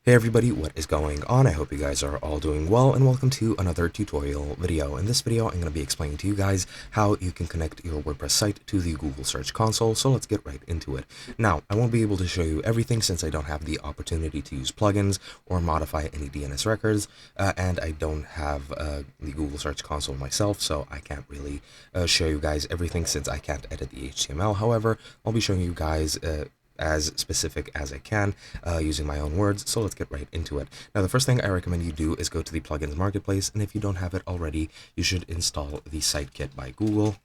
Hey everybody, what is going on? I hope you guys are all doing well, and welcome to another tutorial video. In this video, I'm going to be explaining to you guys how you can connect your WordPress site to the Google Search Console, so let's get right into it. Now, I won't be able to show you everything since I don't have the opportunity to use plugins or modify any DNS records, and I don't have the Google Search Console myself, so I can't really show you guys everything since I can't edit the HTML. However, I'll be showing you guys as specific as I can using my own words, so let's get right into it. Now, the first thing I recommend you do is go to the plugins marketplace, and if you don't have it already, you should install the Site Kit by Google,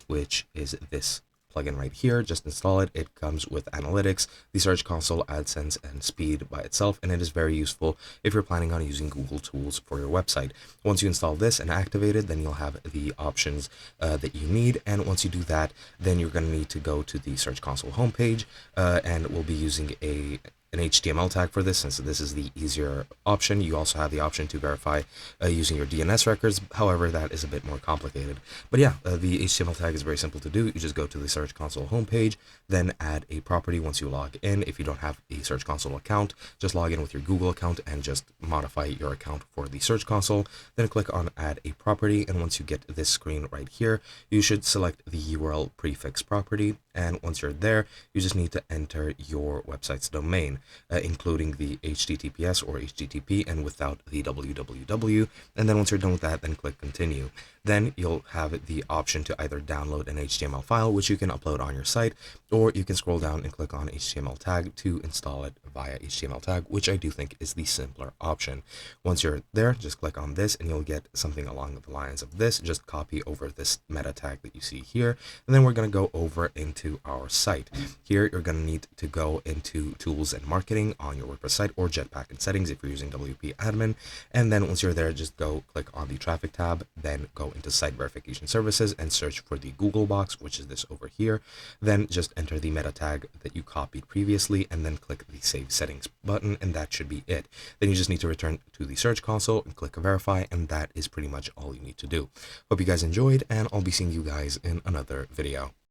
which is this plugin right here. Just install it. It comes with analytics, the Search Console, AdSense, and speed by itself, and it is very useful if you're planning on using Google tools for your website. Once you install this and activate it, then you'll have the options that you need, and once you do that, then you're going to need to go to the Search Console homepage, and we'll be using an HTML tag for this, since this is the easier option. You also have the option to verify using your DNS records. However, that is a bit more complicated. But yeah, the HTML tag is very simple to do. You just go to the Search Console homepage, then add a property once you log in. If you don't have a Search Console account, just log in with your Google account and just modify your account for the Search Console. Then click on Add a Property, and once you get this screen right here, you should select the URL prefix property. And once you're there, you just need to enter your website's domain, including the HTTPS or HTTP, and without the www. And then once you're done with that, then click Continue. Then you'll have the option to either download an HTML file, which you can upload on your site, or you can scroll down and click on HTML tag to install it via HTML tag, which I do think is the simpler option. Once you're there, just click on this and you'll get something along the lines of this. Just copy over this meta tag that you see here, and then we're going to go over into our site. Here, you're going to need to go into Tools and Marketing on your WordPress site, or Jetpack and Settings if you're using WP Admin. And then once you're there, just go click on the Traffic tab, then go into Site Verification Services and search for the Google box, which is this over here. Then just enter the meta tag that you copied previously, and then click the Save Settings button, and that should be it. Then you just need to return to the Search Console and click Verify, and that is pretty much all you need to do. Hope you guys enjoyed, and I'll be seeing you guys in another video.